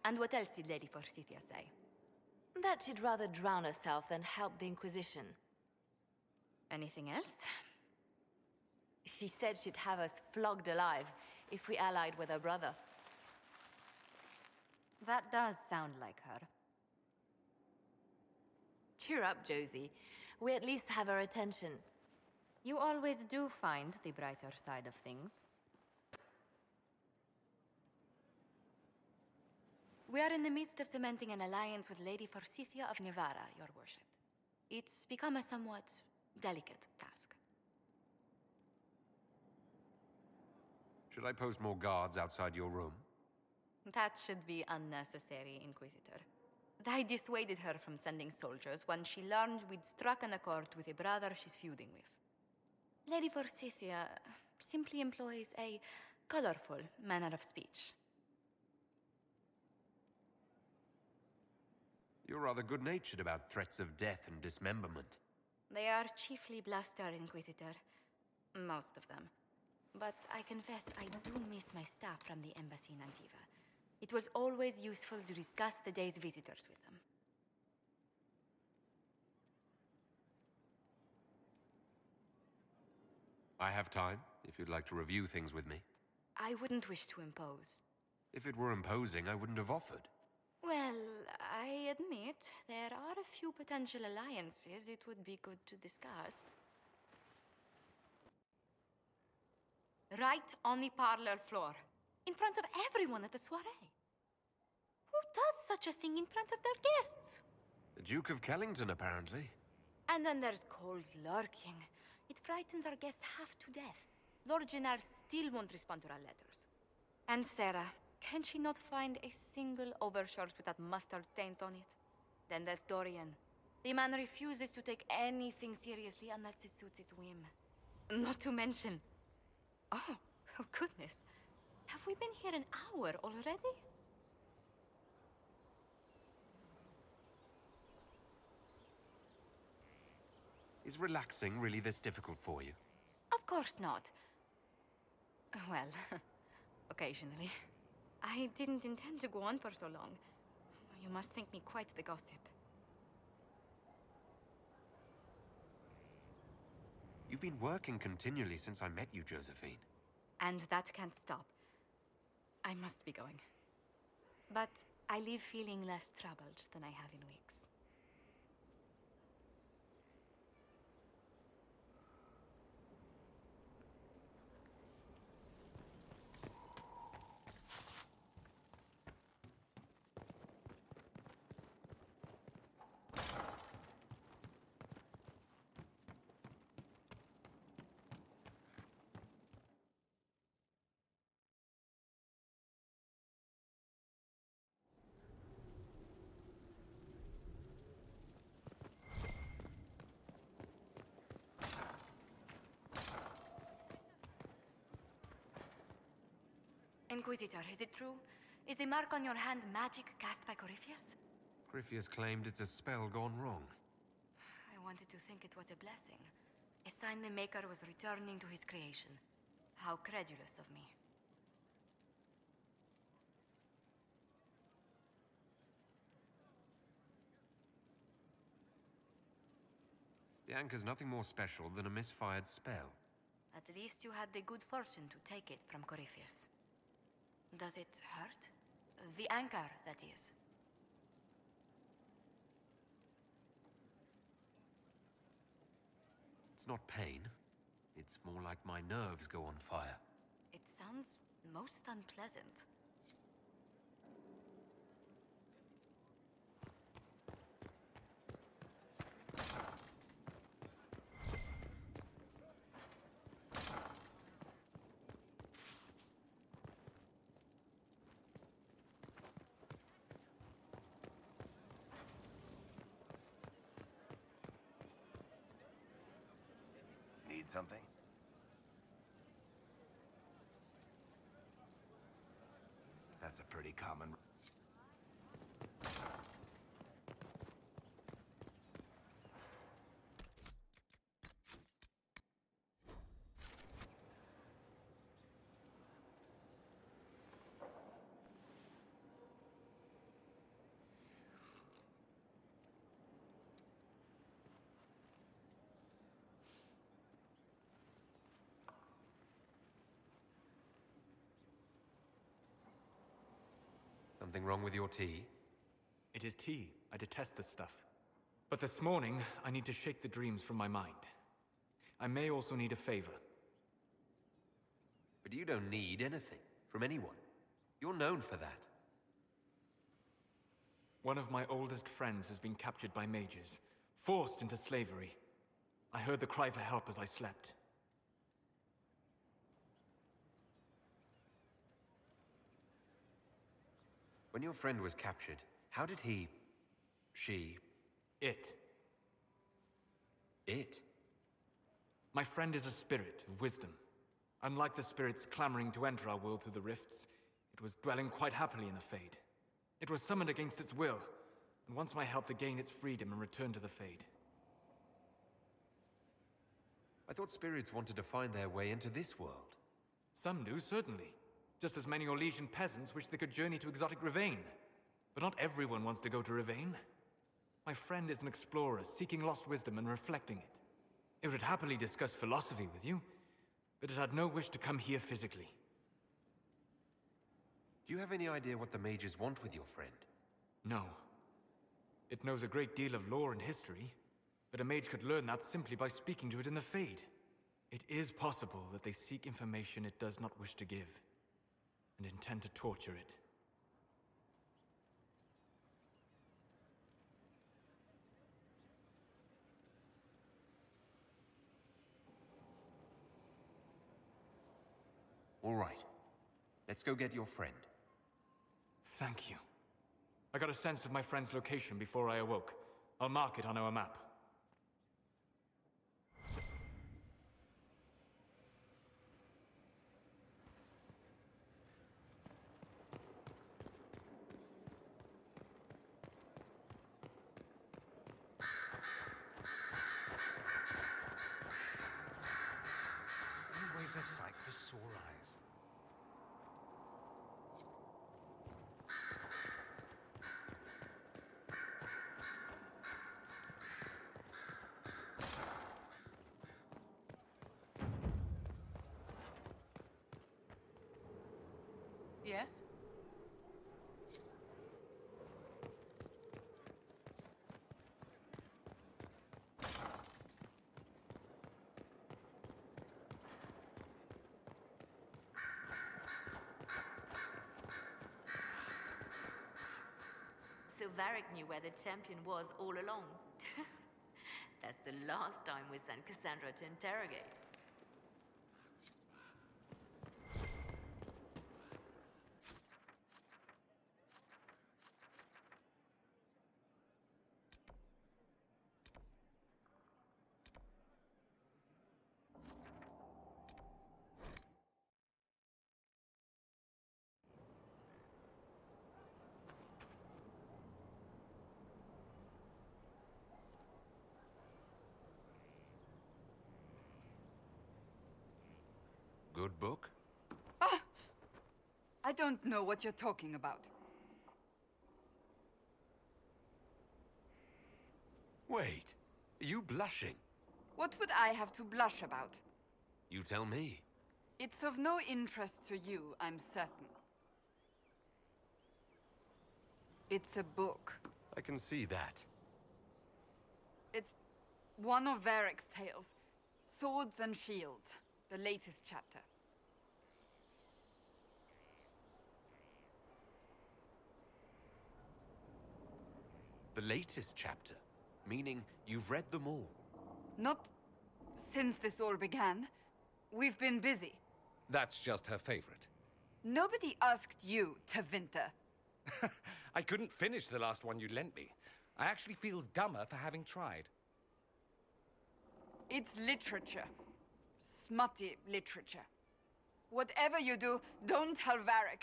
And what else did Lady Forsythia say? That she'd rather drown herself than help the Inquisition. Anything else? She said she'd have us flogged alive if we allied with her brother. That does sound like her. Cheer up, Josie. We at least have her attention. You always do find the brighter side of things. We are in the midst of cementing an alliance with Lady Forsythia of Navarra, your worship. It's become a somewhat delicate task. Should I post more guards outside your room? That should be unnecessary, Inquisitor. I dissuaded her from sending soldiers when she learned we'd struck an accord with a brother she's feuding with. Lady Forsythia simply employs a colorful manner of speech. You're rather good-natured about threats of death and dismemberment. They are chiefly bluster, Inquisitor. Most of them. But I confess I do miss my staff from the embassy in Antiva. It was always useful to discuss the day's visitors with them. I have time, if you'd like to review things with me. I wouldn't wish to impose. If it were imposing, I wouldn't have offered. Well, I admit there are a few potential alliances it would be good to discuss. Right on the parlor floor, in front of everyone at the soiree. Who does such a thing in front of their guests? The Duke of Kellington, apparently. And then there's Cole's lurking. It frightens our guests half to death. Lord Gennard still won't respond to our letters. And Sarah, can she not find a single overshirt with that mustard taint on it? Then there's Dorian. The man refuses to take anything seriously unless it suits its whim. Not to mention... Oh goodness. Have we been here an hour already? Is relaxing really this difficult for you? Of course not. Well, occasionally. I didn't intend to go on for so long. You must think me quite the gossip. You've been working continually since I met you, Josephine. And that can't stop. I must be going. But I leave feeling less troubled than I have in weeks. Inquisitor, is it true? Is the mark on your hand magic cast by Corypheus? Corypheus claimed it's a spell gone wrong. I wanted to think it was a blessing. A sign the Maker was returning to his creation. How credulous of me. The anchor's nothing more special than a misfired spell. At least you had the good fortune to take it from Corypheus. Does it hurt? The anchor, that is. It's not pain. It's more like my nerves go on fire. It sounds most unpleasant. Need something? That's a pretty common... Something wrong with your tea? It is tea. I detest this stuff. But this morning, I need to shake the dreams from my mind. I may also need a favor. But you don't need anything from anyone. You're known for that. One of my oldest friends has been captured by mages, forced into slavery. I heard the cry for help as I slept. When your friend was captured, how did he... she... It. it? My friend is a spirit of wisdom. Unlike the spirits clamoring to enter our world through the rifts, it was dwelling quite happily in the Fade. It was summoned against its will, and wants my help to gain its freedom and return to the Fade. I thought spirits wanted to find their way into this world. Some do, certainly. Just as many Orlesian peasants wish they could journey to exotic Rivain. But not everyone wants to go to Rivain. My friend is an explorer, seeking lost wisdom and reflecting it. It would happily discuss philosophy with you, but it had no wish to come here physically. Do you have any idea what the mages want with your friend? No. It knows a great deal of lore and history, but a mage could learn that simply by speaking to it in the Fade. It is possible that they seek information it does not wish to give, and intend to torture it. All right. Let's go get your friend. Thank you. I got a sense of my friend's location before I awoke. I'll mark it on our map. Always a sight for sore eyes. Yes? So Varric knew where the champion was all along. That's the last time we sent Cassandra to interrogate. Good book? I don't know what you're talking about. Wait. Are you blushing? What would I have to blush about? You tell me. It's of no interest to you, I'm certain. It's a book. I can see that. It's one of Varric's tales. Swords and Shields, the latest chapter. The latest chapter? Meaning you've read them all? Not since this all began. We've been busy. That's just her favorite. Nobody asked you to winter. I couldn't finish the last one you lent me. I actually feel dumber for having tried. It's literature. Smutty literature. Whatever you do, don't tell Varric.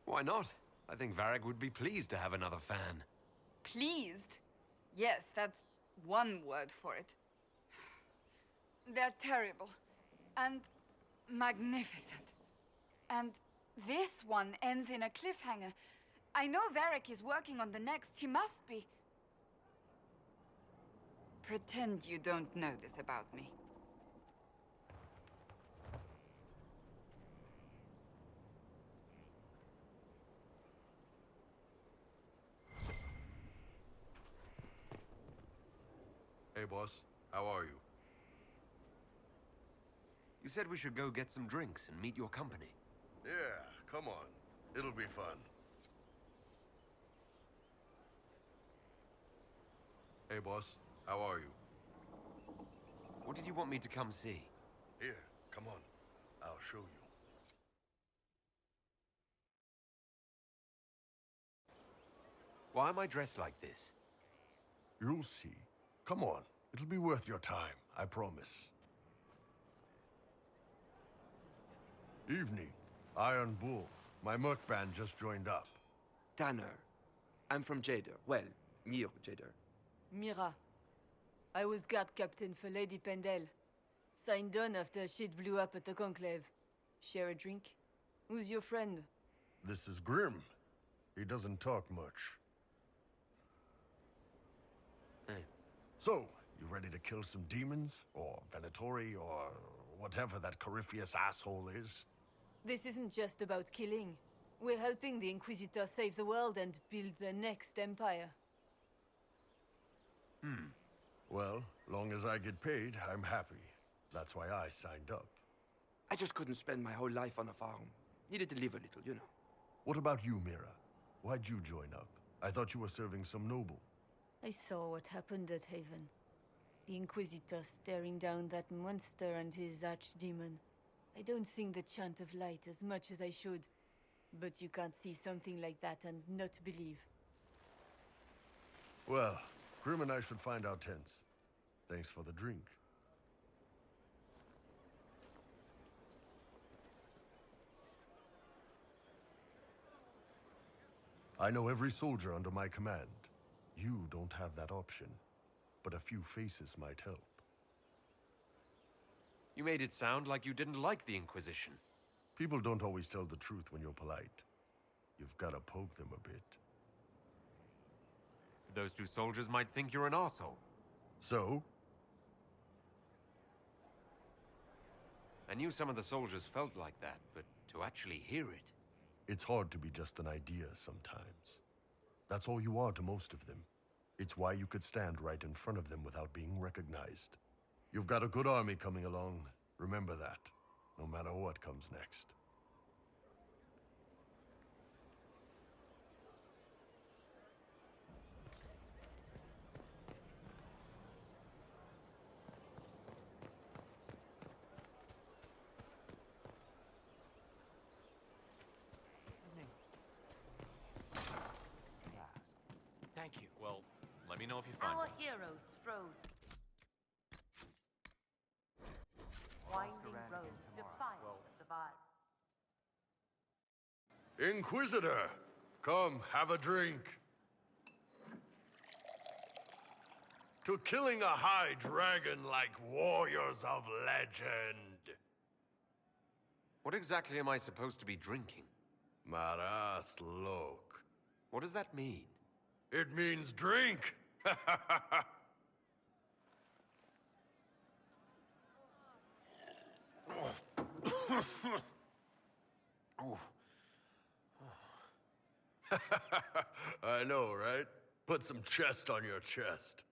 Why not? I think Varric would be pleased to have another fan. Pleased? Yes, that's one word for it. They're terrible. And magnificent. And this one ends in a cliffhanger. I know Varric is working on the next. He must be. Pretend you don't know this about me. Hey, boss. How are you? You said we should go get some drinks and meet your company. Yeah, come on. It'll be fun. Hey, boss. How are you? What did you want me to come see? Here, come on. I'll show you. Why am I dressed like this? You'll see. Come on. It'll be worth your time, I promise. Evening. Iron Bull. My merc band just joined up. Tanner. I'm from Jader. Well, near Jader. Mira. I was guard captain for Lady Pendel. Signed on after shit blew up at the Conclave. Share a drink? Who's your friend? This is Grim. He doesn't talk much. Hey. So, you ready to kill some demons? Or Venatori, or whatever that Corypheus asshole is? This isn't just about killing. We're helping the Inquisitor save the world and build the next empire. Well, long as I get paid, I'm happy. That's why I signed up. I just couldn't spend my whole life on a farm. Needed to live a little, you know. What about you, Mira? Why'd you join up? I thought you were serving some noble. I saw what happened at Haven. The Inquisitor staring down that monster and his archdemon. I don't sing the chant of light as much as I should. But you can't see something like that and not believe. Well, Grim and I should find our tents. Thanks for the drink. I know every soldier under my command. You don't have that option, but a few faces might help. You made it sound like you didn't like the Inquisition. People don't always tell the truth when you're polite. You've got to poke them a bit. Those two soldiers might think you're an arsehole. So? I knew some of the soldiers felt like that, but to actually hear it... It's hard to be just an idea sometimes. That's all you are to most of them. It's why you could stand right in front of them without being recognized. You've got a good army coming along. Remember that, no matter what comes next. Thank you. Well, let me know if you find Our it. heroes strode. Winding road, defiant of the vile. Inquisitor! Come, have a drink. To killing a high dragon like warriors of legend. What exactly am I supposed to be drinking? Maras lok. What does that mean? It means drink! I know, right? Put some chest on your chest.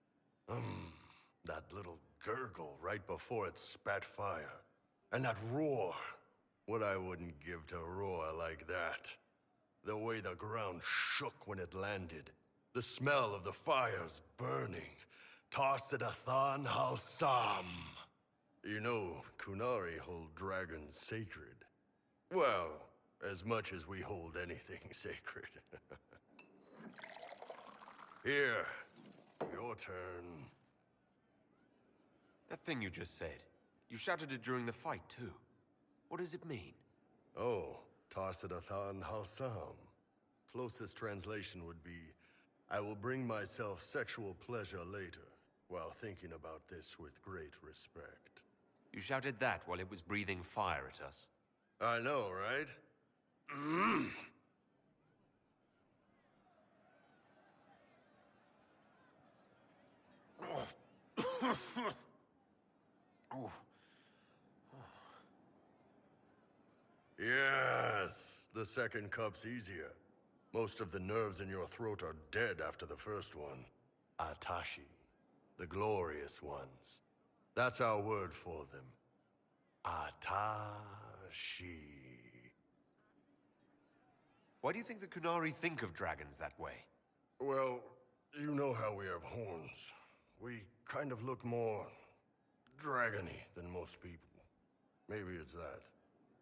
That little gurgle right before it spat fire. And that roar. What I wouldn't give to roar like that. The way the ground shook when it landed. The smell of the fires burning. Tarsidathan Halsam. You know, Kunari hold dragons sacred. Well, as much as we hold anything sacred. Here, your turn. That thing you just said. You shouted it during the fight, too. What does it mean? Oh, Tarsidathan Halsam. Closest translation would be, I will bring myself sexual pleasure later, while thinking about this with great respect. You shouted that while it was breathing fire at us. I know, right? Yes, the second cup's easier. Most of the nerves in your throat are dead after the first one. Atashi. The glorious ones. That's our word for them. Atashi. Why do you think the Kunari think of dragons that way? Well, you know how we have horns. We kind of look more dragony than most people. Maybe it's that.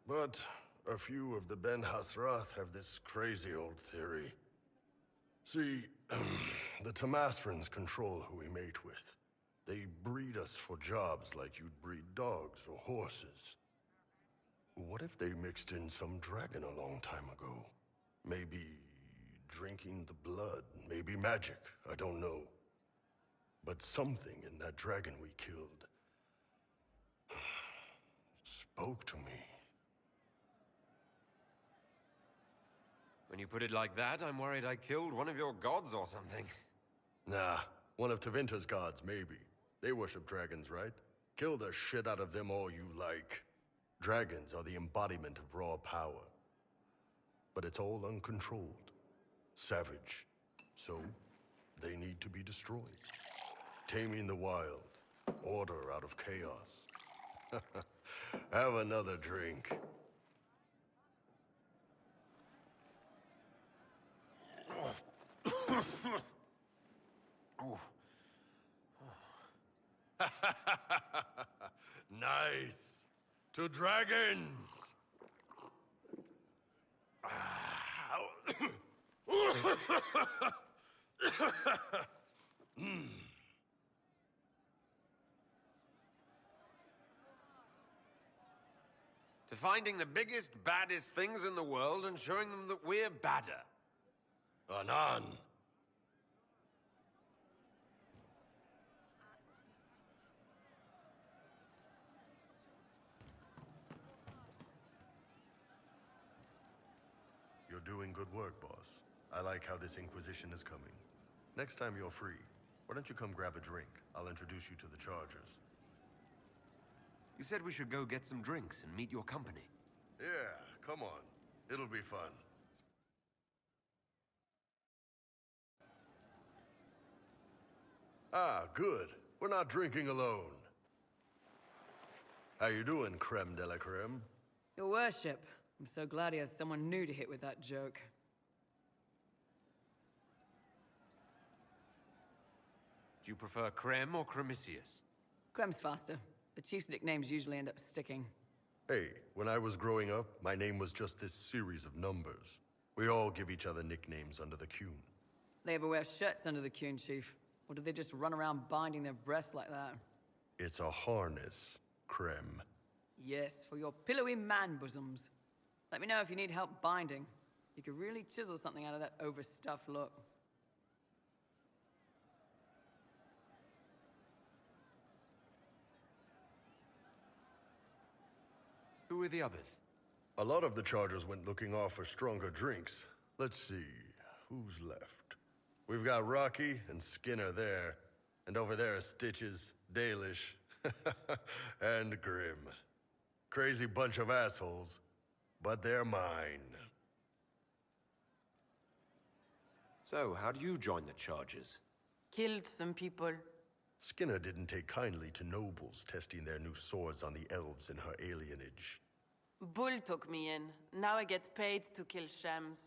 But a few of the Ben Hasrath have this crazy old theory. See, the Tamasrans control who we mate with. They breed us for jobs like you'd breed dogs or horses. What if they mixed in some dragon a long time ago? Maybe drinking the blood, maybe magic, I don't know. But something in that dragon we killed spoke to me. When you put it like that, I'm worried I killed one of your gods or something. Nah, one of Tevinter's gods, maybe. They worship dragons, right? Kill the shit out of them all you like. Dragons are the embodiment of raw power. But it's all uncontrolled. Savage. So, they need to be destroyed. Taming the wild. Order out of chaos. Have another drink. Nice. To dragons. To finding the biggest, baddest things in the world and showing them that we're badder. Anan. You're doing good work, boss. I like how this Inquisition is coming. Next time you're free, why don't you come grab a drink? I'll introduce you to the Chargers. You said we should go get some drinks and meet your company. Yeah, come on. It'll be fun. Ah, good. We're not drinking alone. How you doing, creme de la creme? Your worship. I'm so glad he has someone new to hit with that joke. Do you prefer Creme or Cremisius? Crem's faster. The chief's nicknames usually end up sticking. Hey, when I was growing up, my name was just this series of numbers. We all give each other nicknames under the Qun. They ever wear shirts under the Qun, Chief? Or do they just run around binding their breasts like that? It's a harness, creme. Yes, for your pillowy man bosoms. Let me know if you need help binding. You could really chisel something out of that overstuffed look. Who are the others? A lot of the Chargers went looking off for stronger drinks. Let's see, who's left? We've got Rocky and Skinner there. And over there are Stitches, Dalish, and Grim. Crazy bunch of assholes, but they're mine. So, how do you join the Chargers? Killed some people. Skinner didn't take kindly to nobles testing their new swords on the elves in her alienage. Bull took me in. Now I get paid to kill shams.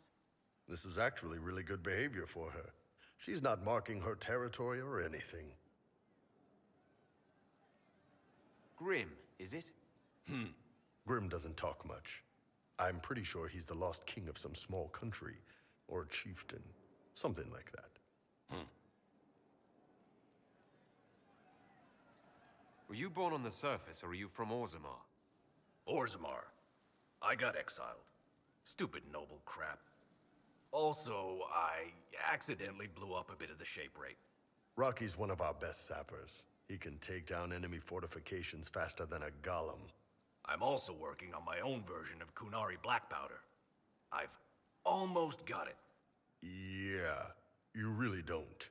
This is actually really good behavior for her. She's not marking her territory or anything. Grim, is it? Grim doesn't talk much. I'm pretty sure he's the lost king of some small country, or a chieftain. Something like that. Were you born on the surface, or are you from Orzammar? Orzammar. I got exiled. Stupid noble crap. Also, I accidentally blew up a bit of the shape rate. Rocky's one of our best sappers. He can take down enemy fortifications faster than a golem. I'm also working on my own version of Kunari black powder. I've almost got it. Yeah, you really don't.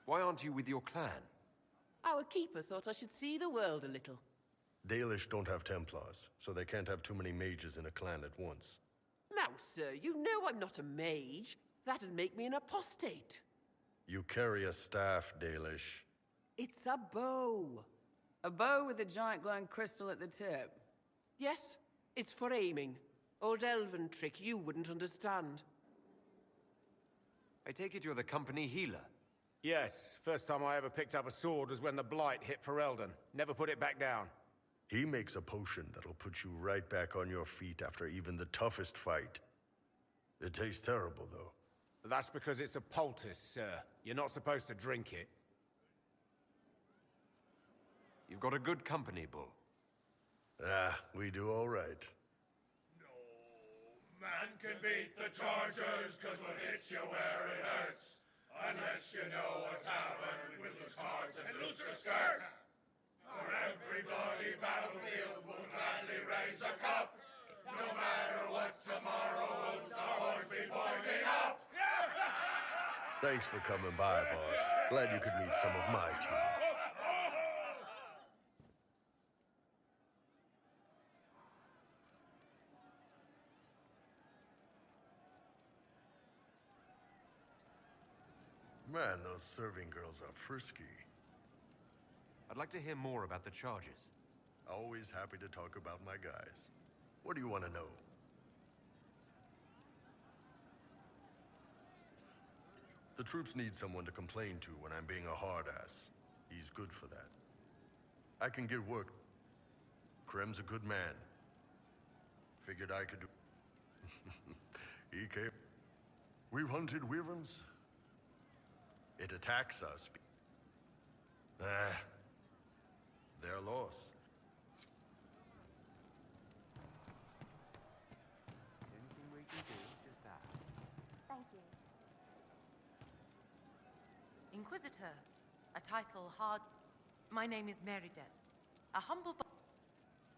Why aren't you with your clan? Our keeper thought I should see the world a little. Dalish don't have Templars, so they can't have too many mages in a clan at once. Now, sir, you know I'm not a mage. That'd make me an apostate. You carry a staff, Dalish. It's a bow. A bow with a giant glowing crystal at the tip. Yes, it's for aiming. Old elven trick you wouldn't understand. I take it you're the company healer. Yes, first time I ever picked up a sword was when the Blight hit Ferelden. Never put it back down. He makes a potion that'll put you right back on your feet after even the toughest fight. It tastes terrible, though. That's because it's a poultice, sir. You're not supposed to drink it. You've got a good company, Bull. Ah, we do all right. No man can beat the Chargers, 'cause we'll hit you where it hurts. Unless you know what's happened with loose cards and looser skirts. For every bloody battlefield, we'll gladly raise a cup. No matter what tomorrow holds, our horns be pointing up. Thanks for coming by, boss. Glad you could meet some of my team. Man, those serving girls are frisky. I'd like to hear more about the charges. Always happy to talk about my guys. What do you want to know? The troops need someone to complain to when I'm being a hard-ass. He's good for that. I can get work. Krem's a good man. Figured I could do... He came... We've hunted wyverns. It attacks us. Their loss. Anything we can do, just that. Thank you. Inquisitor, a title hard... My name is Merideth. A humble...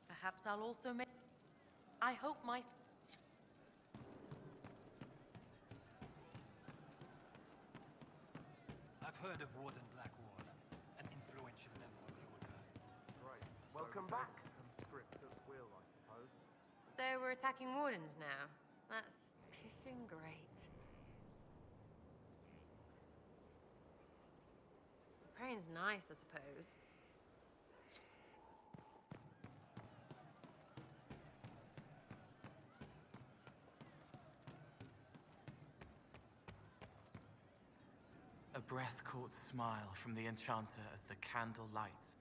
Perhaps I'll also make... I hope my... I've heard of Warden Blackwall, an influential member of the Order. Right. Welcome back. Script at will, I suppose. So we're attacking wardens now. That's pissing great. Praying's nice, I suppose. A breath-caught smile from the Enchanter as the candle lights.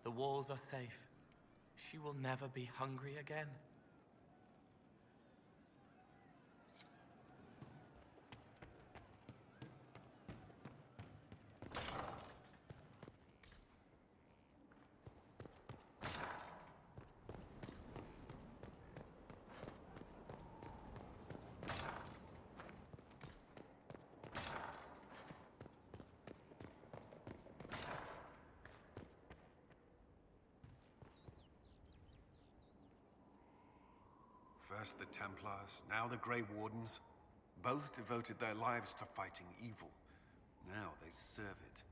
The walls are safe. She will never be hungry again. First the Templars, now the Grey Wardens. Both devoted their lives to fighting evil. Now they serve it.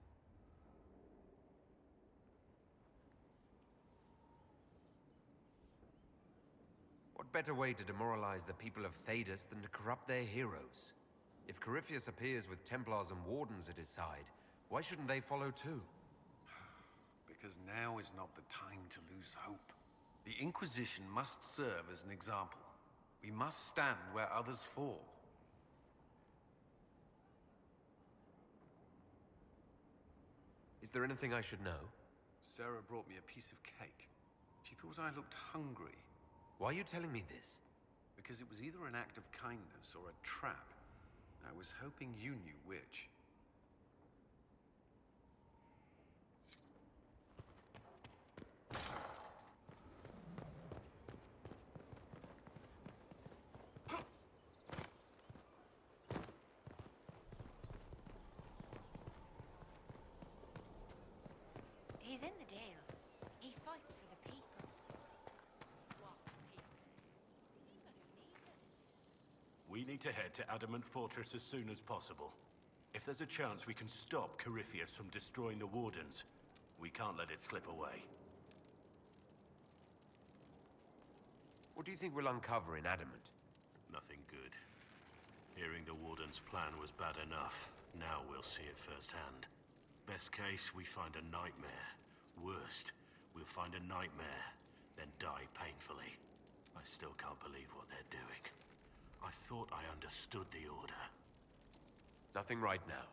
What better way to demoralize the people of Thedas than to corrupt their heroes? If Corypheus appears with Templars and Wardens at his side, why shouldn't they follow too? Because now is not the time to lose hope. The Inquisition must serve as an example. We must stand where others fall. Is there anything I should know? Sarah brought me a piece of cake. She thought I looked hungry. Why are you telling me this? Because it was either an act of kindness or a trap. I was hoping you knew which. He's in the Dales. He fights for the people. What people? People who need him. We need to head to Adamant Fortress as soon as possible. If there's a chance we can stop Corypheus from destroying the Wardens, we can't let it slip away. What do you think we'll uncover in Adamant? Nothing good. Hearing the Warden's plan was bad enough. Now we'll see it firsthand. Best case, we find a nightmare. Worst, we'll find a nightmare, then die painfully. I still can't believe what they're doing. I thought I understood the order. Nothing right now.